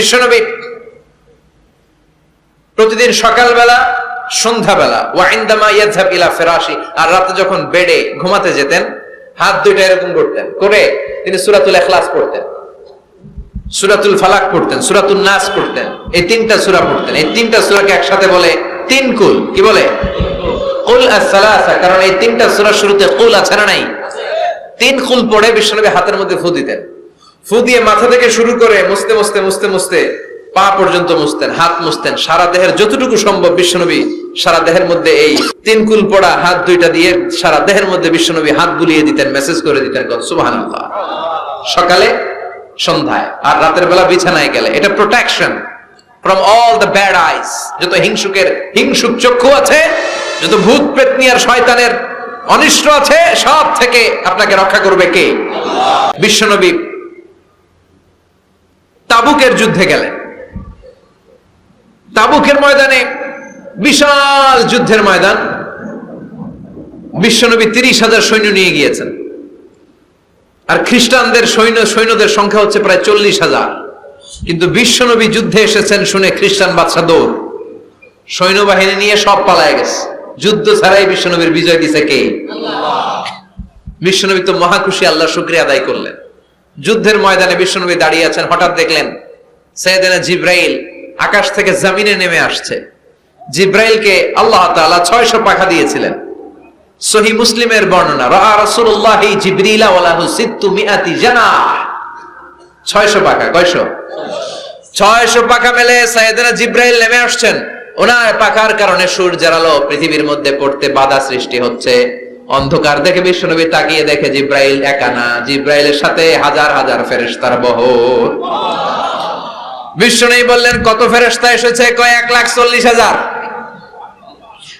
বিশ্বনবী প্রতিদিন সকালবেলা, সন্ধ্যাবেলা, ওয়া ইনদামা ইয়াযহাব ইলা ফিরাশি, আর রাতে যখন বেডে ঘুমাতে যেতেন হাত দুইটা এরকম করতেন, করে তিনি সূরাতুল ইখলাস পড়তেন, সূরাতুল ফালাক পড়তেন, সূরাতুন নাস পড়তেন। এই তিনটা সূরা পড়তেন। এই তিনটা সূরাকে একসাথে বলে তিন কুল। কি বলে? কুল আস-সালাসা। কারণ এই তিনটা সূরার শুরুতে কুল আছে না নাই? তিন কুল পড়ে বিশ্বনবী হাতের মধ্যে ফু দিতেন। ফু দিয়ে মাথা থেকে শুরু করে মুছতে মুছতে মুছতে মুছতে পা পর্যন্ত মুছতেন, হাত মুছতেন, সারা দেহের যতটুকু সম্ভব বিশ্বনবী সারা দেহের মধ্যে এই তিন কুল পড়া হাত দুইটা দিয়ে সারা দেহের মধ্যে বিশ্বনবী হাত বুলিয়ে দিতেন, মেসেজ করে দিতেন সুবহানাল্লাহ। সকালে, সন্ধ্যায়, আর রাতের বেলা বিছানায় গেলে। এটা protection from all the bad আইস। যত হিংসুক চক্ষু আছে, যত ভূত প্রেতনি আর শয়তানের অনিষ্ট আছে, সব থেকে আপনাকে রক্ষা করবে কে? বিশ্বনবী তাবুকের যুদ্ধে গেলেন। তাবুকের ময়দানে বিশাল যুদ্ধের ময়দান। বিশ্বনবী 30,000 সৈন্য নিয়ে গিয়েছেন, আর খ্রিস্টানদের সৈন্যদের সংখ্যা হচ্ছে প্রায় 40,000। কিন্তু বিশ্বনবী যুদ্ধে এসেছেন শুনে খ্রিস্টান বাদশা দৌড়, সৈন্যবাহিনী নিয়ে সব পালায় গেছে। যুদ্ধ ছাড়াই বিশ্বনবীর বিজয় দিছে কে? আল্লাহ। বিশ্বনবী তো মহাখুশি, আল্লাহর শুকরিয়া আদায় করলেন। যুদ্ধের ময়দানে বিশ্বনবী দাঁড়িয়ে আছেন, হঠাৎ দেখলেন সাইয়েদনা জিবরাইল আকাশ থেকে জমিনে নেমে আসছে। জিবরাইলকে আল্লাহ তাআলা 600 পাখা দিয়েছিলেন। সহিহ মুসলিমের বর্ণনা, রাআ রাসূলুল্লাহ জিবরিলা ওয়া লাহু 600 জানাহ। 600 পাখা। কয়শো? 600 পাখা মেলে সাইয়েদনা জিবরাইল নেমে আসছেন। ওনার পাখার কারণে সূর্যের আলো পৃথিবীর মধ্যে পড়তে বাধা সৃষ্টি হচ্ছে। অন্ধকার দেখে বিশ্বনবী তাকিয়ে দেখে জিবরাইল একা না, জিবরাইলের সাথে হাজার হাজার ফেরেশতার বহর। বিশ্বনবী বললেন, কত ফেরেশতা এসেছে? কয় 1,40,000।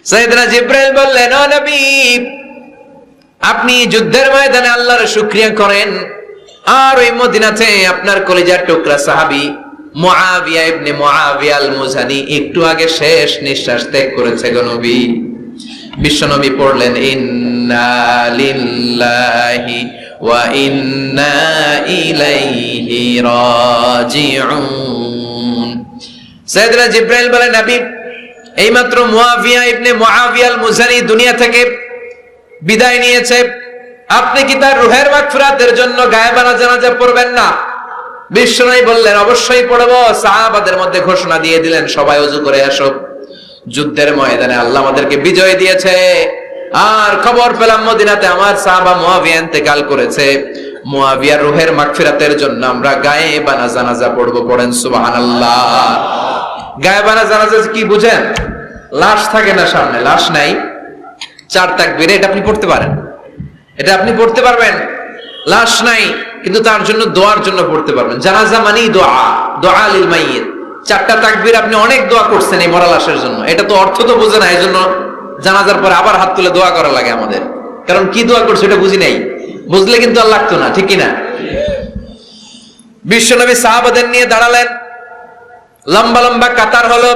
সাইয়েদনা জিবরাইল বললেন, ও নবী, আপনি যুদ্ধের ময়দানে আল্লাহর শুকরিয়া করেন, আর ওই মদিনাতে আপনার কলিজার টুকরা সাহাবী মুআবিয়া ইবনে মুআবিয়া আল মুজানি একটু আগে শেষ নিঃশ্বাস ত্যাগ করেছে গো নবী। বিশ্বনবী পড়লেন, ইন্না লিল্লাহি ওয়া ইন্না ইলাইহি রাজিউন। সাইয়েদনা জিবরাইল বলেন, নবী, এইমাত্র মুআবিয়া ইবনে মুআবিয়া আল মুজানি দুনিয়া থেকে বিদায় নিয়েছে, আপনি কি তার রূহের মাগফিরাতের জন্য গায়েবানা জানাজা পড়বেন না? বিশ্বনবী বললেন, অবশ্যই পড়ব। সাহাবাদের মধ্যে ঘোষণা দিয়ে দিলেন, সবাই ওযু করে আসো। যুদ্ধের ময়দানে আল্লাহ আমাদেরকে বিজয় দিয়েছে, আর খবর পেলাম মদিনাতে আমার সাহাবা মুআবিয়া ইন্তেকাল করেছে। মুআবিয়ার রূহের মাগফিরাতের জন্য আমরা গায়েবানা জানাজা পড়ব। পড়েন সুবহানাল্লাহ। গায়েবানা জানাজা কি বুঝেন? লাশ থাকে না সামনে, লাশ নাই, 4 তাকবীর, এটা আপনি পড়তে পারেন, এটা আপনি পড়তে পারবেন। লাশ নাই, কিন্তু তার জন্য দোয়ার জন্য পড়তে পারবেন। জানাজা মানেই দোয়া, দোয়া লিল মাইয়িত। 4টা তাকবীর, আপনি অনেক দোয়া করছেন এই মরা লাশের জন্য। এটা তো অর্থ তো বুঝে না, এই জন্য জানাজার পরে আবার হাত তুলে দোয়া করা লাগে আমাদের। কারণ কি দোয়া করছে এটা বুঝি নাই, বুঝলে কিন্তু আর লাগতো না, ঠিক কিনা? বিশ্বনবী সাহাবাদের নিয়ে দাঁড়ালেন, লম্বা লম্বা কাতার হলো।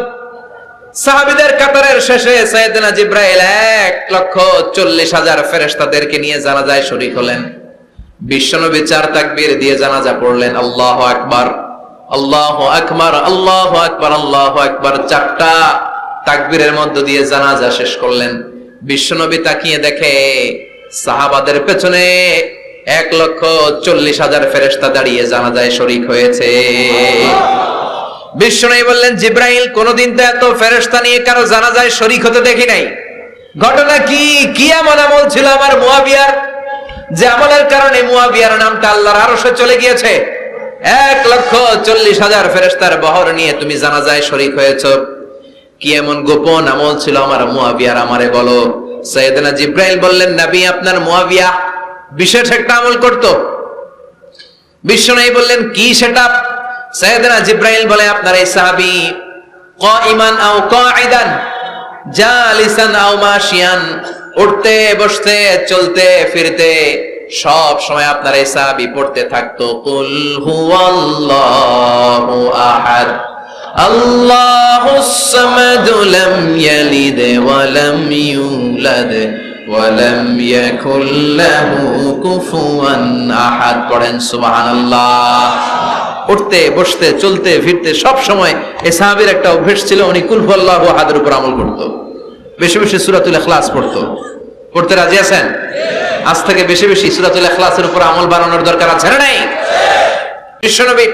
সাহাবীদের কাতারের শেষে সাইয়েদনা জিবরাইল 1,40,000 ফেরেশতাদেরকে নিয়ে জানাজায় শরীক হলেন। বিশ্বনবী 4 তাকবীর দিয়ে জানাজা পড়লেন, আল্লাহু আকবার, আল্লাহু আকবার, আল্লাহু আকবার, আল্লাহু আকবার। 4টা তাকবীরের মধ্য দিয়ে জানাজা শেষ করলেন। বিশ্বনবী তাকিয়ে দেখে সাহাবাদের পেছনে 1,40,000 ফেরেশতা দাঁড়িয়ে জানাজায় শরীক হয়েছে। বিশ্বনবী বললেন, জিবরাইল, কোনদিন তো এত ফেরেশতা নিয়ে কারো জানাজায় শরীক হতে দেখি নাই। ঘটনা কি? কি এমন আমল ছিল আমার মুআবিয়ার, যে আমলের কারণে মুআবিয়ার নামটা আল্লাহর আরশে চলে গিয়েছে? 1,40,000 ফেরেশতার বহর নিয়ে তুমি জানাজায় শরীক হয়েছো। কি এমন গোপন আমল ছিল আমার মুআবিয়ার, আমারে বলো। সাইয়েদনা জিবরাইল বললেন, নবী, আপনার মুআবিয়া বিশেষ একটা আমল করত। বিশ্বনবী বললেন, কি সেটা? সাইয়েদনা জিবরাইল বলে, আপনার এই সাহাবী কাইমান আও কাঈদান, জালিসান আও মাশিয়ান, উঠতে বসতে চলতে ফিরতে সব সময় আপনার এই সাহাবী পড়তে থাকতো, কুল হুয়াল্লাহু আহাদ, আল্লাহুস সামাদ, লাম ইয়ালিদ ওয়া লাম ইউলাদ ওয়া লাম ইয়াকুল লাহু কুফুয়ান আহাদ। পড়েন সুবহানাল্লাহ। উঠতে বসতে চলতে ফিরতে সব সময় এই সাহাবীর একটা অভ্যেস ছিল, উনি কুল হুয়াল্লাহু আহাদের উপর আমল করতো, বেশি বেশি সূরাতুল ইখলাস পড়তো। পড়তে রাজি আছেন? আজ থেকে বেশি বেশি সূরাতুল ইখলাসের উপর আমল বানানোর দরকার আছে না নাই? বিশ্বনবী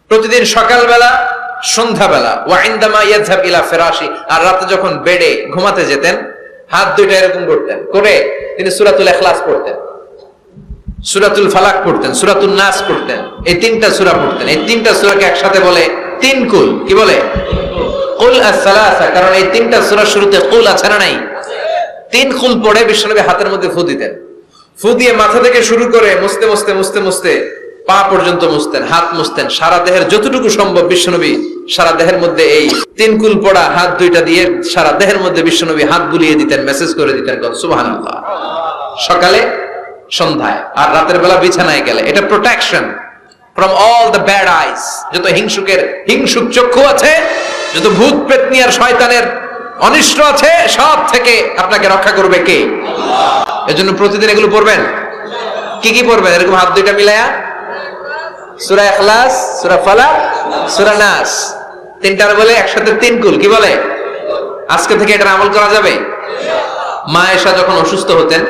প্রতিদিন সকালবেলা সন্ধ্যাবেলা ওয়া ইনদামা ইয়াযহাব ইলা ফিরাশি, আর রাতে যখন বেডে ঘুমাতে যেতেন হাত দুইটা এরকম করতেন, করে তিনি সূরাতুল ইখলাস পড়তেন, সূরাতুল ফালাক পড়তেন, সূরাতুন নাস পড়তেন, এই তিনটা সূরা পড়তেন। এই তিনটা সূরাকে একসাথে বলে তিন কুল। কি বলে? কুল আস-সালাসা, কারণ এই তিনটা সূরার শুরুতে কুল আছে না নাই? তিন কুল পড়ে বিশ্বনবী হাতের মধ্যে ফু দিতেন। ফু দিয়ে মাথা থেকে শুরু করে মুছতে মুছতে মুছতে মুছতে পা পর্যন্ত মুছতেন, হাত মুছতেন, সারা দেহের যতটুকু সম্ভব বিশ্বনবী সারা দেহের মধ্যে এই তিন কুল পড়া হাত দুইটা দিয়ে সারা দেহের মধ্যে বিশ্বনবী হাত বুলিয়ে দিতেন, মেসেজ করে দিতেন সুবহানাল্লাহ। সকালে সন্ধ্যায় আর রাতের বেলা বিছানায় গেলে। এটা protection from all the bad আইস। যত হিংসুক চক্ষু আছে, যত ভূত প্রেতনি আর শয়তানের অনিষ্ট আছে, সব থেকে আপনাকে রক্ষা করবে কে? আল্লাহ। এজন্য প্রতিদিন এগুলো পড়বেন। কি কি পড়বেন? এরকম হাত দুইটা মিলায়া সূরা ইখলাস, সূরা ফালাক, সূরা নাস, তিনটার বলে একসাথে তিন কুল। কি বলে? আজকে থেকে এটা আমল করা যাবে। মা আয়েশা যখন অসুস্থ হতেন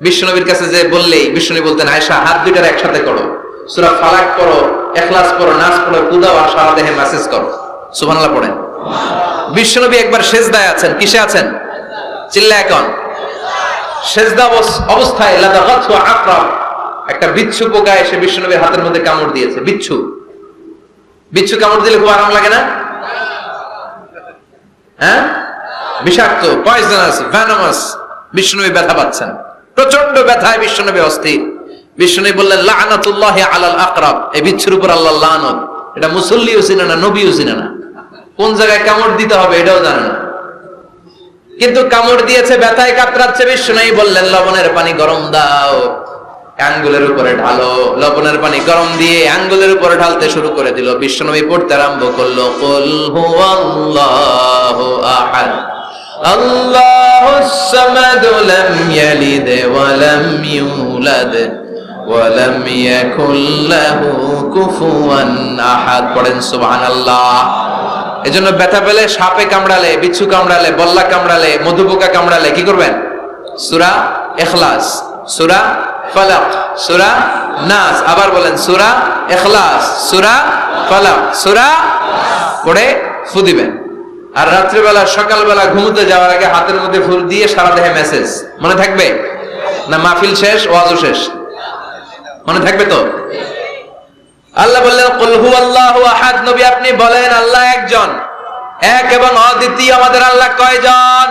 বিশ্বনবীর কাছে যে বললেই বিশ্বনবী বলতেন, আয়েশা হাত দুইটার একসাথে করো, সূরা ফালাক পড়ো, ইখলাস পড়ো, নাস পড়ো, কুদাও আর সারা দেহে মেসেজ করো। সুবহানাল্লাহ পড়েন। বিশ্বনবী একবার সেজদায় আছেন। কিসে আছেন? চিল্লা এখন। সেজদা অবস্থায় লাদাগাতহু আকরাব, একটা বিচ্ছু পোকা এসে বিশ্বনবীর হাতের মধ্যে কামড় দিয়েছে। বিচ্ছু কামড় দিলে খুব আরাম লাগে না? হ্যাঁ, বিষাক্ত, পয়জনাস, ভেনামাস। বিশ্বনবী ব্যথা পাচ্ছেন, প্রচন্ড ব্যথায় বিশ্বনবী অস্থির। বিশ্বনবী বললেন, লাআনাতুল্লাহি আলাল আকরাব, এই বিচ্ছুর উপর আল্লাহর লানত। এটা মুসল্লিও চিনে না, নবীও চিনে না, কোন জায়গায় কামড় দিতে হবে এটাও জানে না, কিন্তু কামড় দিয়েছে, ব্যথায় কাতরাচ্ছে। বিশ্বনবী বললেন, লবণের পানি গরম দাও, আঙ্গুলের উপরে ঢালো। লবণের পানি গরম দিয়ে আঙ্গুলের উপরে ঢালতে শুরু করে দিল। বিশ্বনবী পড়তে আরম্ভ করলো, কুল হুয়াল্লাহু আহাদ আল্লাহুস সামাদ লাম ইয়ালিদ ওয়া লাম ইউলাদ ওয়া লাম ইয়াকুল লাহু কুফুয়ান আহাদ। পড়েন সুবহানাল্লাহ। এজন্য ব্যথা পেলে, সাপে কামড়ালে, বিচ্ছু কামড়ালে, বল্লা কামড়ালে, মধুপোকা কামড়ালে কি করবেন? সূরা ইখলাস, সূরা ফালাক, সূরা নাস, আবার বলেন সূরা ইখলাস, সূরা ফালাক, সূরা পড়ে ফু দিবেন। আর রাত্রিবেলা সকালবেলা ঘুমোতে যাওয়ার আগে হাতের মধ্যে ফুল দিয়ে সারা দেহে মেসেজ। মনে থাকবে না? মাহফিল শেষ, ওয়াজও শেষ, মনে থাকবে তো? আল্লাহ বললেন, কুল হুয়াল্লাহু আহাদ, নবী আপনি বলেন আল্লাহ একজন, এক এবং অদ্বিতীয়। আমাদের আল্লাহ কয়জন?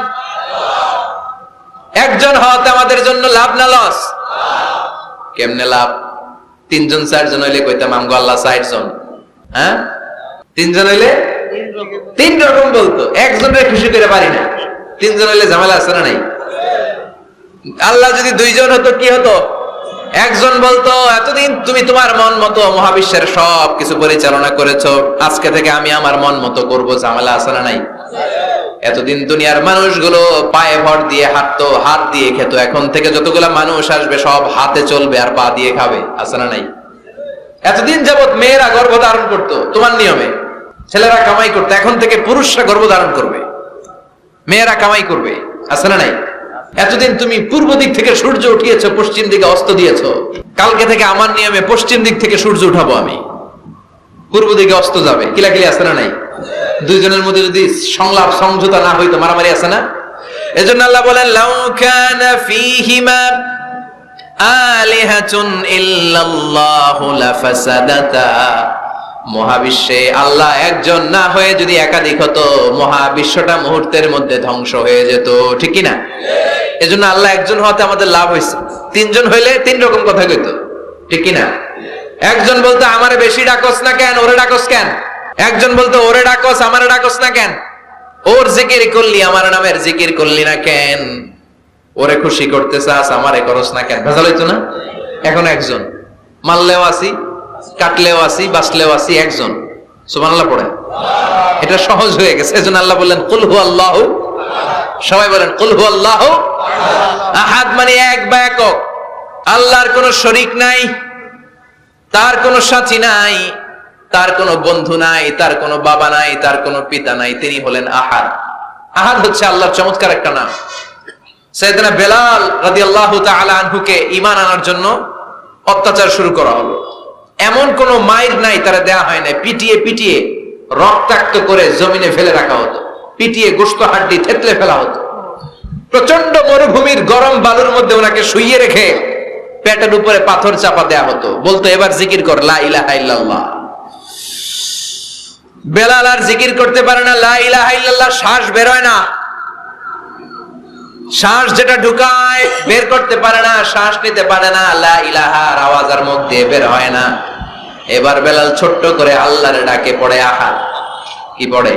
একজন হওয়াতে আমাদের জন্য লাভ না লস? কেমনে লাভ? তিনজন চারজন হইলে কইতাম আমগো আল্লাহ 60 জন। হ্যাঁ, তিনজন হইলে তিন রকম বলতো, একজনের খুশি করে পারি না। তিনজন হইলে ঝামেলা আছে না নাই? আল্লাহ যদি দুইজন হতো কি হতো? একজন বলতো, এতদিন তুমি তোমার মন মতো মহাবিশ্বের সব কিছু পরিচালনা করেছো, আজকে থেকে আমি আমার মন মতো করবো। ঝামেলা আছে না নাই? এতদিন দুনিয়ার মানুষগুলো পায়ে ভর দিয়ে হাঁটতো, হাত দিয়ে খেত, এখন থেকে যতগুলা মানুষ আসবে সব হাতে চলবে আর পা দিয়ে খাবে। আছে না নাই? এতদিন যাবত মেয়েরা গর্ভধারণ করতো তোমার নিয়মে, ছেলেরা কামাই করতো, এখন থেকে পুরুষরা গর্ভধারণ করবে, মেয়েরা কামাই করবে। আছে না নাই? এতদিন তুমি পূর্ব দিক থেকে সূর্য উঠিয়েছো, পশ্চিম দিকে অস্ত দিয়েছো, কালকে থেকে আমার নিয়মে পশ্চিম দিক থেকে সূর্য উঠাবো আমি, পূর্ব দিকে অস্ত যাবে। কিলাকিলি আছে না নাই? দুইজনের মধ্যে যদি সংলাপ সমঝোতা না হইতো মারামারি আছে না? এজন্য আল্লাহ বলেন, লাউ কানা ফীহিমা আলিহাতুন ইল্লাল্লাহু লাফাসাদাতা, মহাবিশ্বে আল্লাহ একজন না হয়ে যদি একাধিক হতো, মহাবিশ্বটা মুহূর্তের মধ্যে ধ্বংস হয়ে যেত। ঠিক কি না? এজন্য আল্লাহ একজন হওয়াতে আমাদের লাভ হয়েছে। তিনজন হইলে তিন রকম কথা কইতো। ঠিক কি না? একজন বলতো, আমারে বেশি ডাকস না কেন, ওরে ডাকস কেন? একজন বলতো, ওরে ডাকস, আমারে ডাকস না কেন? ওর জিকির করলি, আমার নামের জিকির করলি না কেন? ওরে খুশি করতে চাস, আমারে করস না কেন? ভেজাল হইতো না? এখন একজন, মারলেও আসি, কাটলেও আসি, বাঁচলেও আসি, একজন। সুবহানাল্লাহ পড়েন। এটা সহজ হয়ে গেছে। এজন্য আল্লাহ বললেন, কুল হুয়াল্লাহু, সবাই বলেন কুল হুয়াল্লাহু আহাদ, মানে এক বা একক, আল্লাহর কোনো শরীক নাই। তার কোনো সাথী নাই, তার কোনো বন্ধু নাই, তার কোনো বাবা নাই, তার কোনো পিতা নাই, তিনি হলেন আহাদ। আহাদ হচ্ছে আল্লাহর চমৎকার একটা নাম। সাইয়েদনা বেলাল রাদিয়াল্লাহু তাআলা আনহুকে ঈমান আনার জন্য অত্যাচার শুরু করা হলো। এমন কোন মাইর নাই তারা দেয়া হয় না, পিটিয়ে পিটিয়ে রক্তাক্ত করে জমিনে ফেলে রাখা হতো, পিটিয়ে গোশত হাড্ডি থেতলে ফেলা হতো। প্রচন্ড মরুভূমির গরম বালুর মধ্যে ওনাকে শুইয়ে রেখে পেটের উপরে পাথর চাপা দেয়া হতো, বলতো এবার জিকির কর লা ইলাহা ইল্লাল্লাহ। বেলাল আর জিকির করতে পারে না, লা ইলাহা ইল্লাল্লাহ শ্বাস বের হয় না, শ্বাস যেটা ঢুকায় বের করতে পারে না, শ্বাস নিতে পারে না, লা ইলাহার আওয়াজ আর মুখ দিয়ে বের হয় না। এবার বেলাল ছোট্ট করে আল্লাহর ডাকে পড়ে আহাদ। কি পড়ে?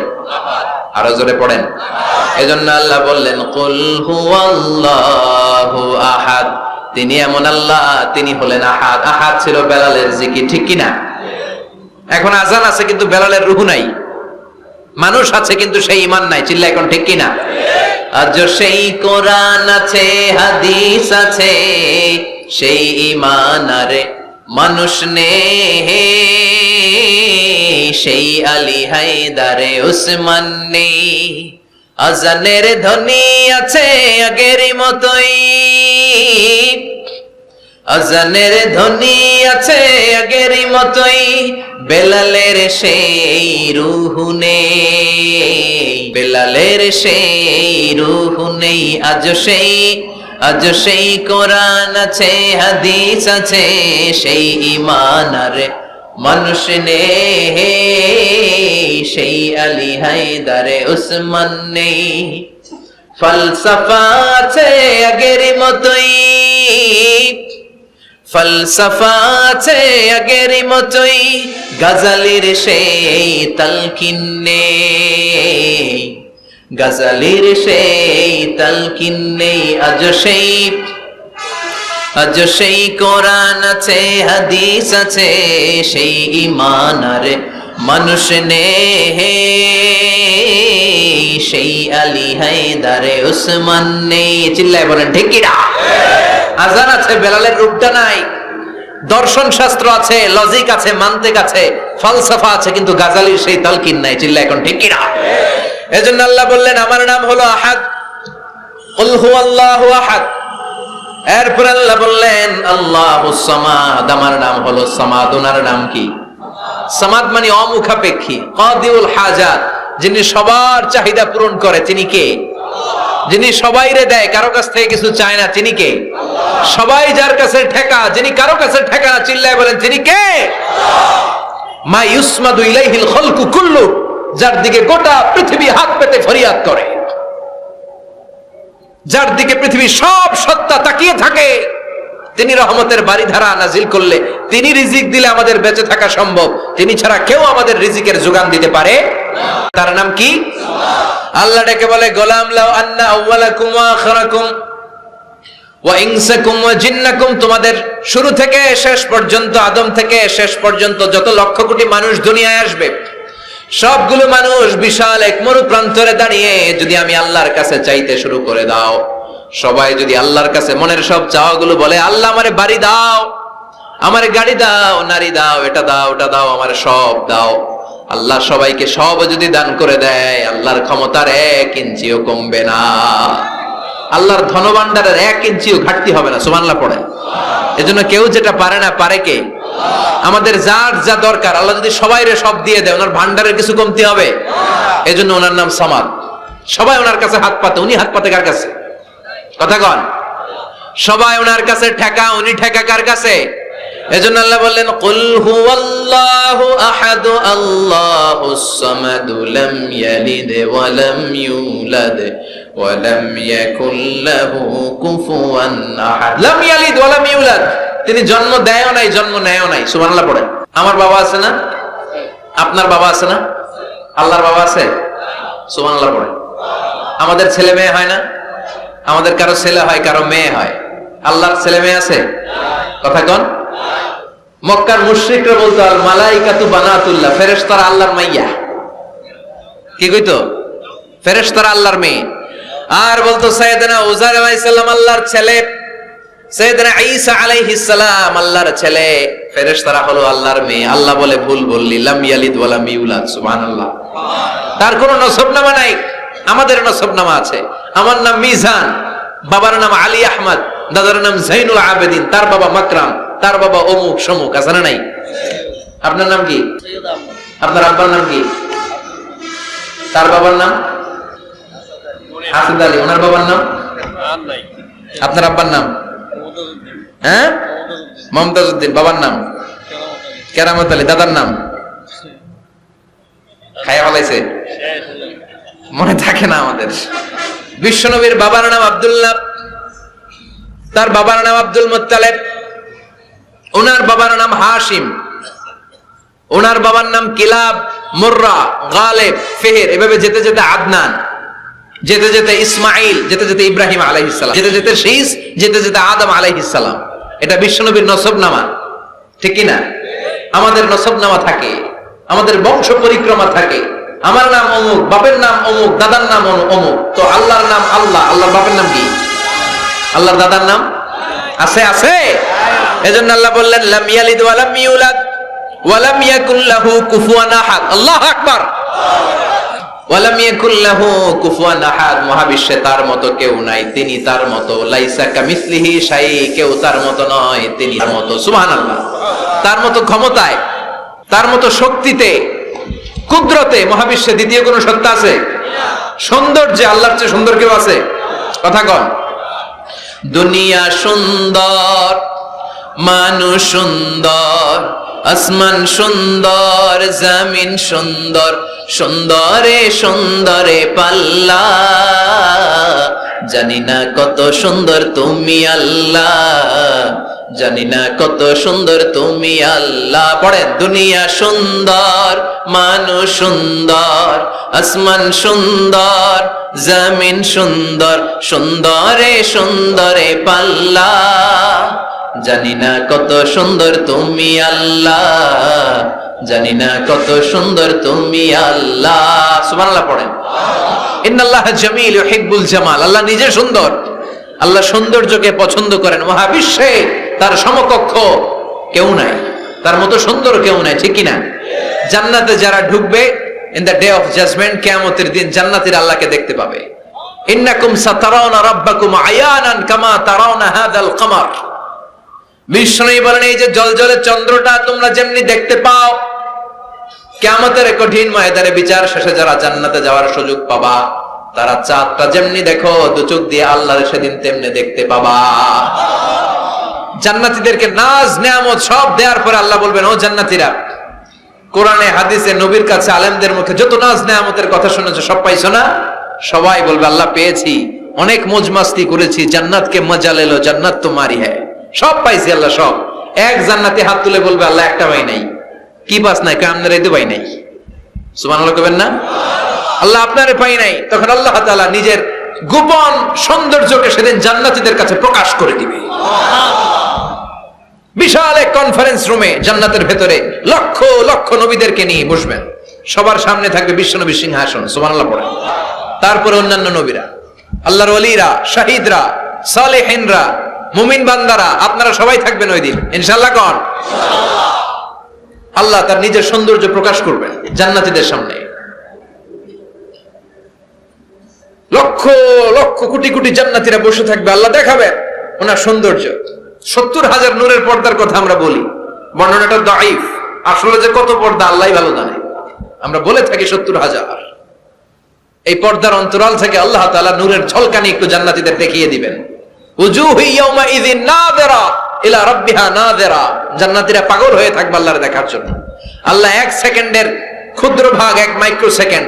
আরো জোরে পড়েন। এজন্য আল্লাহ বললেন কুল হুয়াল্লাহু আহাদ, তিনি এমন আল্লাহ, তিনি হলেন আহাদ। আহাদ ছিল বেলালের জিকির, ঠিক কিনা? এখন আজান আছে কিন্তু বেলালের রূহ নাই, মানুষ আছে কিন্তু সেই ঈমান নাই, চিল্লা এখন ঠিক কিনা? আজ সেই কোরআন আছে, হাদিস আছে, সেই ঈমান আরে মানুষ নেই, সেই আলী হায়দারে উসমান নেই। আজানের ধ্বনি আছে আগের মতোই, আজানের ধ্বনি আছে আগের মতোই, বেলালের সেই রূহ নেই, বেলালের সেই রূহ নেই। আজ সেই কোরআন আছে, হাদিস আছে, সেই ঈমান আর মানুষ নেই, সেই আলী হায়দারে উসমান নেই। ফালসাফা আছে আগের মতোই, ফলসফা আছে আগের মতোই, গাজালির সেই তালকিন নেই, গাজালির সেই তালকিন নেই। আজ সেই কোরআন আছে, হাদিস আছে, সেই ঈমান আর মানুষ নেই, সেই আলী হায়দারে উসমান নেই। চিল্লায় বলেন ঠিক কিনা? আজান আছে, বেলালের রূপটা নাই। দর্শন শাস্ত্র আছে, লজিক আছে, মান্তিক আছে, ফলসফা আছে, কিন্তু গাজালির সেই তালকিন নাই। চিল্লা এখন ঠিক কিনা? এজন্য আল্লাহ বললেন আমার নাম হলো আহাদ, কুল হুয়াল্লাহু আহাদ। এরপর আল্লাহ বললেন আল্লাহুস সামাদ, আমার নাম হলো সামাদ। ওনার নাম কি? সামাদ মানে অমুখাপেক্ষী, কাদিউল হাজাত, যিনি সবার চাহিদা পূরণ করে। তিনি কে? যিনি সবাইরে দেয়, কারো কাছ থেকে কিছু চায় না। তিনি কে? সবাই যার কাছে ঠেকা, যিনি কারো কাছে ঠেকা না। চিল্লায় বলেন তিনি কে? মা ইউসমাদু ইলাইহিল খালকু কুল্লু, যার দিকে গোটা পৃথিবী হাত পেতে ফরিয়াদ করে, যার দিকে পৃথিবীর সব সত্তা তাকিয়ে থাকে। তিনি রহমতের বারিধারা নাজিল করলে, তিনি রিজিক দিলে আমাদের বেঁচে থাকা সম্ভব। তিনি ছাড়া কেউ আমাদের রিজিকের যোগান দিতে পারে। তার নাম কি? আল্লাহ ডেকে বলে গোলাম লাউ আন্না আউওয়ালাকুম ওয়া আখিরাকুম ওয়া ইনসাকুম ওয়া জিন্নাকুম, তোমাদের শুরু থেকে শেষ পর্যন্ত, আদম থেকে শেষ পর্যন্ত যত লক্ষ কোটি মানুষ দুনিয়ায় আসবে, সবগুলো মানুষ বিশাল এক মরু প্রান্তরে দাঁড়িয়ে যদি আমি আল্লাহর কাছে চাইতে শুরু করে দাও, সবাই যদি আল্লাহর কাছে মনের সব চাওয়াগুলো বলে, আল্লাহ আমারে বাড়ি দাও, আমারে গাড়ি দাও, নারী দাও, এটা দাও, ওটা দাও, আমারে সব দাও, আল্লাহ সবাইকে সব যদি দান করে দেয়, আল্লাহর ক্ষমতার 1 ইঞ্চিও কমবে না। আল্লাহর ধনভাণ্ডারের 1 ইঞ্চিও ঘাটতি হবে না। সুবহানাল্লাহ পড়েন। এজন্য কেউ যেটা পারে না, পারে কে? আমাদের যার যা দরকার আল্লাহ যদি সবাইরে সব দিয়ে দেয়, ওনার ভান্ডারের কিছু কমতি হবে? এজন্য ওনার নাম সামাদ। সবাই ওনার কাছে হাত পাতে। উনি হাত পাতে কার কাছে? কথা কন। সবাই ওনার কাছে ঠেকা, উনি ঠেকা কার কাছে? এজন্য আল্লাহ বললেন কুল হুয়াল্লাহু আহাদ, আল্লাহুস সামাদ, লাম ইয়ালিদ ওয়া লাম ইউলাদ ওয়া লাম ইয়াকুল লাহু কুফুয়ান আহাদ। লাম ইয়ালিদ ওয়া লাম ইউলাদ, তিনি জন্ম দেয়ও নাই, জন্ম নেয়ও নাই। সুবহানাল্লাহ পড়েন। আমার বাবা আছে না? আপনার বাবা আছে না? আল্লাহর বাবা আছে? সুবহানাল্লাহ পড়েন। আমাদের ছেলে মেয়ে হয় না? আমাদের কারো ছেলে হয়, কারো মেয়ে হয়। আল্লাহর ছেলে মেয়ে আছে? কথা কন। মক্কার মুশরিকরা বলতো আল মালাইকাতু বানাতুল্লাহ, ফেরেশতারা আল্লাহর মাইয়া। কি কইতো? ফেরেশতারা আল্লাহর মেয়ে। আর বলতো সাইয়েদনা উযাইর আলাইহিস সালাম আল্লাহর ছেলে। সাইয়েদনা ঈসা আলাইহিস সালাম আল্লাহর ছেলে, ফেরেশতারা হলো আল্লাহর মেয়ে। আল্লাহ বলে ভুল বললি, লাম ইয়ালিদ ওয়া লাম ইউলাদ। সুবহানাল্লাহ। তার কোনো নসবনামা নাই, আমাদের নসবনামা আছে। আমার নাম মিজান, বাবার নাম আলী আহমদ, দাদার নাম জাইনুল আবেদিন, তার বাবা মাকরাম, তার বাবা অমুক সমুক, আছে না নাই? আপনার নাম কি? আপনার আব্বার নাম কি? তার বাবার নাম হাসিদ আলী, ওনার বাবার নাম? আপনার আব্বার নাম? হ্যাঁ, মমতাজ উদ্দিন। বাবার নাম কেরামত আলী। দাদার নাম খায়া ফলাইছে, মনে থাকে না আমাদের। বিশ্বনবীর বাবার নাম আব্দুল্লাহ, তার বাবার নাম আব্দুল মুত্তালিব, ওনার বাবার নাম হাশিম, ওনার বাবার নাম কিলাব, মুররা, গালেব, ফেহের, এভাবে যেতে যেতে আদনান, যেতে যেতে ইসমাইল, যেতে যেতে ইব্রাহিম আলাইহিস সালাম, যেতে যেতে শীস, যেতে যেতে আদম আলাইহিস সালাম। এটা বিশ্বনবীর নসবনামা, ঠিক কি না? আমাদের নসবনামা থাকে, আমাদের বংশ পরিক্রমা থাকে। আমার নাম অমুক, বাপের নাম অমুক, দাদার নাম অমুক। তো আল্লাহর নাম আল্লাহ, আল্লাহর বাপের নাম কি? আল্লাহর দাদার নাম আছে? আছে। এজন্য আল্লাহ বললেন লাম ইয়ালিদ ওয়া লাম ইউলাদ ওয়া লাম ইয়াকুল লাহু কুফুয়ান আহাদ। আল্লাহু আকবার। ওয়া লাম ইয়াকুল লাহু কুফুয়ান আহাদ, মহাবিশ্বে তার মতো কেউ নাই, তিনি তার মতো। লাইসা কামিসলিহি শাই, কেউ তার মতো নয়, তিনি তার মতো। সুবহানাল্লাহ। তার মতো ক্ষমতায়, তার মতো শক্তিতে, কুদরতে মহাবিশ্বে দ্বিতীয় কোন সত্তা আছে? সৌন্দর্যে আল্লাহর চেয়ে সুন্দর কেউ আছে? কথা কন। দুনিয়া সুন্দর, মানুষ সুন্দর, আসমান সুন্দর, জমিন সুন্দর, সুন্দরে সুন্দরে পাল্লা, জানি না কত সুন্দর তুমি আল্লাহ, জানি না কত সুন্দর তুমি আল্লাহ। পড়েন, দুনিয়া সুন্দর, মানুষ সুন্দর, আসমান সুন্দর, জমিন সুন্দর, সুন্দরে সুন্দরে পাল্লা, জানি না কত সুন্দর তুমি আল্লাহ, জানি না কত সুন্দর তুমি আল্লাহ। সুবহানাল্লাহ পড়েন। ইন্নাল্লাহা জামিল ইউহিব্বুল জামাল, আল্লাহ নিজে সুন্দর, আল্লাহ সৌন্দর্যকে পছন্দ করেন। মহাবিশ্বে তার সমকক্ষ কেউ নাই, তার মতো সুন্দর কেউ নাই, ঠিক কি না? জান্নাতে যারা ঢুকবে in the day of judgement, কিয়ামতের দিন জান্নাতীরা আল্লাহকে দেখতে পাবে। ইন্নাকুম সাতারাউনা রাব্বাকুম আয়ানান কামা তারাউনা হাযাল কমার। বিষ্ণু বলেন, এই যে জলজলে চন্দ্রটা তোমরা যেমনি দেখতে পাও, কিয়ামতের কঠিন ময়দানে বিচার শেষে যারা জান্নাতে যাওয়ার সুযোগ পাবা, তারা চাঁদটা যেমনি দেখো দু চোখ দিয়ে আল্লাহর সেদিন তেমনি দেখতে পাবা। জান্নাতীদেরকে নাজ নেয়ামত সব দেওয়ার পরে আল্লাহ বলবেন, ও জান্নাতীরা, কোরআনে হাদিসে নবীর কাছে আলেমদের মুখে যত নাজ নেয়ামতের কথা শুনেছো সব পাইছো না? সবাই বলবে, আল্লাহ পেয়েছি, অনেক মौज मस्ती করেছি, জান্নাতকে মজা লেলো, জান্নাত তোমারই হ্যায়, সব পাইছি আল্লাহ সব। এক জান্নাতি হাত তুলে বলবে, আল্লাহ একটা পাই নাই। কি পাস নাই? কামনে রাইতে পাই নাই। সুবহানাল্লাহ কইবেন না? আল্লাহ আপনারে পাই নাই। তখন আল্লাহ তাআলা নিজের গোপন সৌন্দর্যকে সেদিন জান্নাতীদের কাছে প্রকাশ করে দিবে। বিশাল এক কনফারেন্স রুমে জান্নাতের ভেতরে লক্ষ লক্ষ নবীদেরকে নিয়ে বসবেন, সবার সামনে থাকবে বিশ্বনবীর সিংহাসন। সুবহানাল্লাহ পড়েন। তারপরে অন্যান্য নবীরা, আল্লাহর ওলিরা, শাহিদরা, সালেহিনরা, মুমিন বান্দারা, আপনারা সবাই থাকবেন ওই দিন ইনশাআল্লাহ। কোন আল্লাহ তার নিজের সৌন্দর্য প্রকাশ করবেন জান্নাতীদের সামনে। লক্ষ লক্ষ কোটি কোটি জান্নাতীরা বসে থাকবে, আল্লাহ দেখাবেন ওনার সৌন্দর্য। 70,000 নূরের পর্দার কথা আমরা বলি, বর্ণনাটা দাঈফ, আসলে যে কত পর্দা আল্লাহই ভালো জানে। আমরা বলে থাকি 70,000। এই পর্দার অন্তরাল থেকে আল্লাহ তাআলা নূরের ঝলকানি একটু জান্নাতীদের দেখিয়ে দিবেন। উজুহু ইয়াউমা ইযিন নাযিরা ইলা রাব্বিহা নাযিরা, জান্নাতীরা পাগল হয়ে থাকবে আল্লাহর দেখার জন্য। আল্লাহ এক সেকেন্ডের ক্ষুদ্র ভাগ, এক মাইক্রোসেকেন্ড,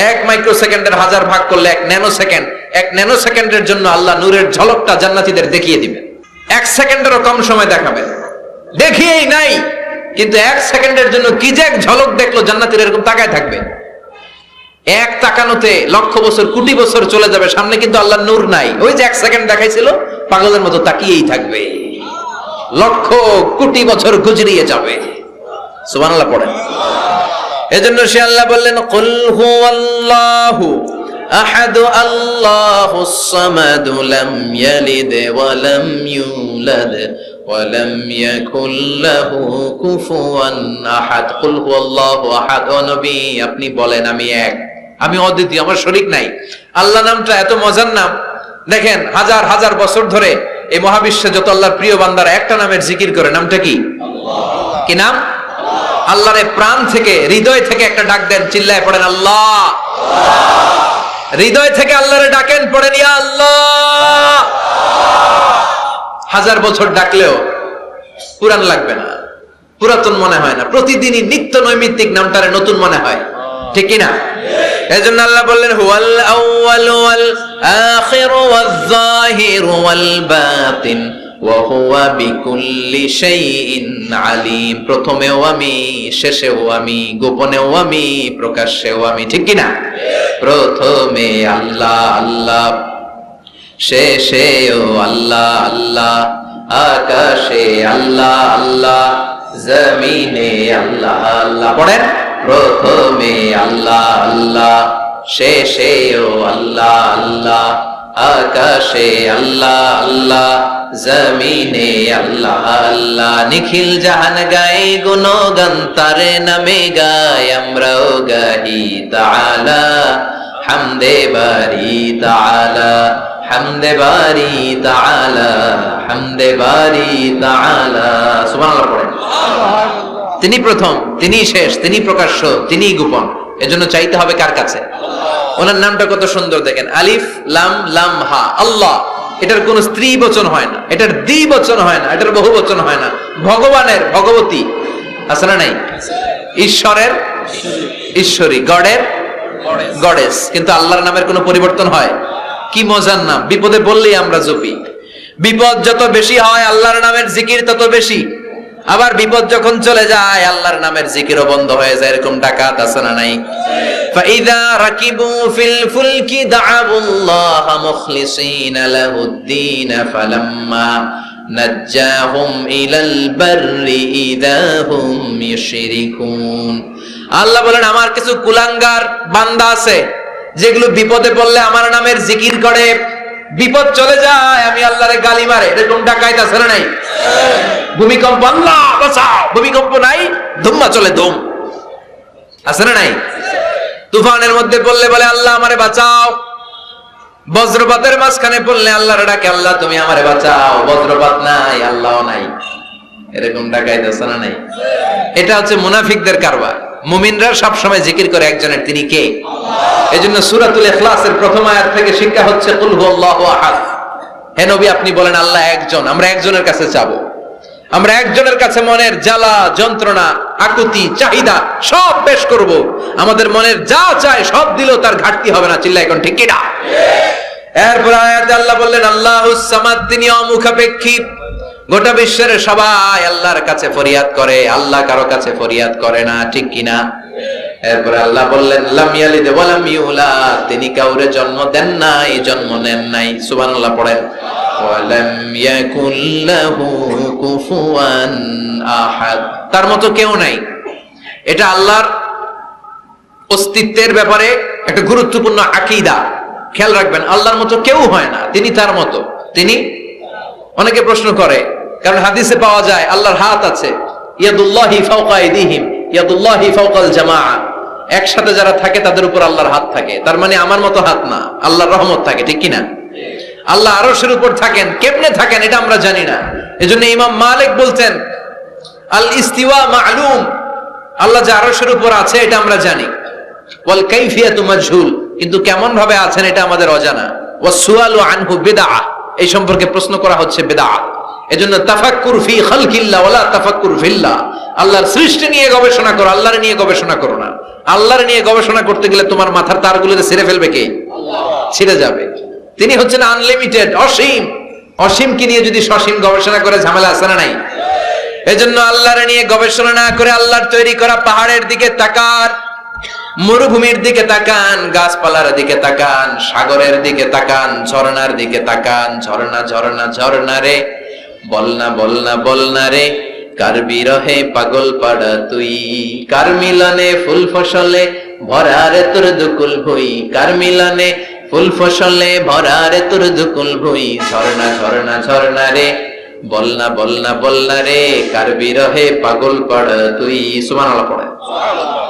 এক মাইক্রোসেকেন্ডের হাজার ভাগ করলে এক ন্যানো সেকেন্ড, এক ন্যানো সেকেন্ডের জন্য আল্লাহ নূরের ঝলকটা জান্নাতীদের দেখিয়ে দিবেন। এক সেকেন্ডেরও কম সময় দেখাবেন, দেখিয়েই নাই, কিন্তু এক সেকেন্ডের জন্য কি যে এক ঝলক দেখলো জান্নাতীরা এরকম তাকায় থাকবে। এক তাকানোতে লক্ষ বছর কোটি বছর চলে যাবে, সামনে কিন্তু আল্লাহর নূর নাই। ওই যে এক সেকেন্ড দেখাইছিল, পাগলের মতো তাকিয়েই থাকবে, লক্ষ কোটি বছর গুজরিয়ে যাবে। সুবহানাল্লাহ পড়েন। এজন্য সে আল্লাহ বললেন, কুল হুয়াল্লাহু আহাদু আল্লাহুস সামাদু লাম ইয়ালিদ ওয়া লাম ইউলাদ ওয়া লাম ইয়াকুল লাহু কুফুয়ান আহাদ। কুল হুয়াল্লাহু আহাদ। ও নবী, আপনি বলেন আমি এক, আমি অদ্বিতীয়, আমার শরীক নাই। আল্লাহ নামটা এত মজার নাম, দেখেন হাজার হাজার বছর ধরে এই মহাবিশ্বে যত আল্লাহর প্রিয় বান্দারা একটা নামের জিকির করে, নামটা কি? কি নাম? আল্লাহরে প্রাণ থেকে, হৃদয় থেকে একটা ডাক দেন, চিল্লায় পড়েন আল্লাহ। হৃদয় থেকে আল্লাহরে ডাকেন, পড়েন ইয়া আল্লাহ। হাজার বছর ডাকলেও পুরান লাগবে না, পুরাতন মনে হয় না। প্রতিদিনই নিত্য নৈমিত্তিক নামটারে নতুন মনে হয়, ঠিক কি না? এজন্য আল্লাহ বললেন হুয়াল আউয়াল ওয়াল আখির ওয়াল যাহির ওয়াল বাতিন ওয়া হুয়া বিকুল্লি শাইইন আলিম। প্রথমেও আমি, শেষেও আমি, গোপনেও আমি, প্রকাশ্যেও আমি, ঠিক কি না? প্রথমে আল্লাহ আল্লাহ, শেষেও আল্লাহ আল্লাহ, আকাশে আল্লাহ আল্লাহ, জমিনে আল্লাহ আল্লাহ। পড়েন, প্রথমে আল্লাহ আল্লাহ, শেষেও আল্লাহ আল্লাহ, আকাশে আল্লাহ আল্লাহ, জমিনে আল্লাহ আল্লাহ। নিখিল জাহান গায়ে গুণগান তারে নামে গায়, আমরাও গাহি তাআলা হামদে বারি তাআলা, হামদে বারি তাআলা, হামদে বারি তাআলা। সুবহানাল্লাহ পড়েন। তিনি প্রথম, তিনি শেষ, তিনি প্রকাশ্য, তিনি গোপন। এজন্য চাইতে হবে কার কাছে? ওনার নামটা কত সুন্দর দেখেন, আলিফ লাম লাম হা, আল্লাহ। এটার কোন স্ত্রী বচন হয় না, এটার দ্বি বচন হয় না, এটার বহু বচন হয় না। ভগবানের ভগবতী আছে না নাই? ঈশ্বরের ঈশ্বরী, গডের গডেস। কিন্তু আল্লাহর নামের কোনো পরিবর্তন হয়? কি মজার নাম! বিপদে বললেই আমরা জপি। বিপদ যত বেশি হয় আল্লাহর নামের জিকির তত বেশি। আবার বিপদ যখন চলে যায় আল্লাহর নামের জিকিরও বন্ধ হয়ে যায়। এরকম ডাকাত আছে না নাই? ফাইদা রাকিবু ফিল ফুলকি দাআবুল্লাহ মুখলিসিনা লাহুদ্দিন ফালাম্মা নাজ্জাহুম ইলাল বাররি ইযা হুম ইউশরিকুন। আল্লাহ বলেন আমার কিছু কুলাঙ্গার বান্দা আছে যেগুলো বিপদে পড়লে আমার নামের জিকির করে, বিপদ চলে যায় আমি আল্লাহরে গালি মারে। এরকম ডাকাইত আছে না নাই? ভূমিকম্প, আল্লাহ বাঁচাও, ভূমিকম্প নাই, ধুম্মা চলে ধুম, আছে না নাই? তুফানের মধ্যে পড়লে বলে আল্লাহ আমারে বাঁচাও। বজ্রপাতের মাঝখানে পড়লে আল্লাহরে ডাকে, আল্লাহ তুমি আমারে বাঁচাও। বজ্রপাত নাই, আল্লাহও নাই। এরকম ডাকাইত আছে না নাই? এটা হচ্ছে মুনাফিকদের কারবার। মুমিনরা সব সময় জিকির করে একজনের, তিনি কে? এজন্য সূরাতুল ইখলাসের প্রথম আয়াত থেকে শিক্ষা হচ্ছে কুল হুয়াল্লাহু আহাদ। হে নবী আপনি বলেন আল্লাহ একজন, আমরা একজনের কাছে যাবো। আমরা একজনের কাছে মনের জ্বালা যন্ত্রণা আকুতি চাহিদা সব পেশ করব। আমাদের মনের যা চায় সব দিলেও তার ঘাটতি হবে না। চিল্লা এখন ঠিক কি না? এরপর আয়াতে আল্লাহ বললেন আল্লাহুস সামাদ, তিনি অমুখাপেক্ষী। গোটা বিশ্বের সবাই আল্লাহর কাছে ফরিয়াদ করে, আল্লাহ কারো কাছে ফরিয়াদ করে না, ঠিক কিনা? এরপরে আল্লাহ বললেন লাম ইয়ালিদ ওয়া লাম ইউলাদ, তিনি কাউরে জন্ম দেন নাই, জন্ম নেন নাই। সুবহানাল্লাহ পড়েন। ওয়া লাম ইয়াকুল লাহু কুফুয়ান আহাদ, তার মতো কেউ নাই। এটা আল্লাহর অস্তিত্বের ব্যাপারে একটা গুরুত্বপূর্ণ আকীদা। খেয়াল রাখবেন, আল্লাহর মতো কেউ হয় না, তিনি তার মতো। তিনি, অনেকে প্রশ্ন করে, কারণ হাদিসে পাওয়া যায় আল্লাহর হাত আছে, ইয়াদুল্লাহি ফাওকা আইদিহিম, ইয়াদুল্লাহি ফাওকাল জামাআ। একসাথে যারা থাকে তাদের উপর আল্লাহর হাত থাকে। তার মানে আমার মতো হাত না, আল্লাহর রহমত থাকে, ঠিক কি না? আল্লাহ আরশের উপর থাকেন, কেমনে থাকেন এটা আমরা জানি না। এজন্য ইমাম মালিক বলতেন আল ইস্তিওয়া মা'লুম, আল্লাহ যে আরশের উপর আছে এটা আমরা জানি। ওয়াল কাইফিয়াতু মাজহুল, কিন্তু কেমন ভাবে আছেন এটা আমাদের অজানা। ওয়াস সুআলু আনহু বিদআহ, এই সম্পর্কে প্রশ্ন করা হচ্ছে বিদআত। এজন্য তাফাক্কুর ফি খালকিল্লাহ ওয়ালা তাফাক্কুর ফিল্লাহ, আল্লাহর সৃষ্টি নিয়ে গবেষণা করো, আল্লাহর নিয়ে গবেষণা করো না। আল্লাহর নিয়ে গবেষণা করতে গেলে তোমার মাথার তারগুলোকে ছিঁড়ে ফেলবে কে? আল্লাহ, ছিঁড়ে যাবে। তিনি হচ্ছেন আনলিমিটেড, অসীম। অসীমকে নিয়ে যদি সসীম গবেষণা করে ঝামেলা আছে না নাই? এজন্য আল্লাহর নিয়ে গবেষণা না করে আল্লাহর তৈরি করা পাহাড়ের দিকে তাকান, মরুভূমির দিকে তাকান, গাছপালার দিকে তাকান, সাগরের দিকে তাকান, ঝর্ণার দিকে তাকান। ঝর্ণা ঝর্ণা ঝর্ণা রে, বলনা বলনা বলনা রে, কার বিরহে পাগল পাড়া তুই, কার মিলনে ফুল ফসলে ভরা রে তোর দুকুল ভুই, কার মিলনে ফুল ফসলে ভরা রে তোর দুকুল ভুই, ঝর্ণা ঝর্ণা ঝর্ণা রে বলনা বলনা বলনা রে, কার বিরহে পাগল পড় তুই। সুবহানাল্লাহ পড়ে।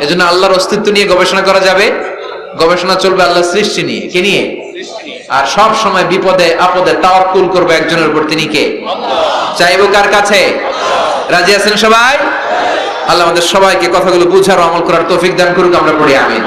এজন্য আল্লাহর অস্তিত্ব নিয়ে গবেষণা করা যাবে, গবেষণা চলবে আল্লাহর সৃষ্টি নিয়ে। কি নিয়ে? আর সব সময় বিপদে আপদে তাওয়াক্কুল করবে একজনের উপর, তিনি কে? চাইবো কার কাছে? রাজি আছেন সবাই? আল্লাহ আমাদের সবাইকে কথাগুলো বুঝার ও আমল করার তৌফিক দান করুক। আমরা পড়ি আমিন।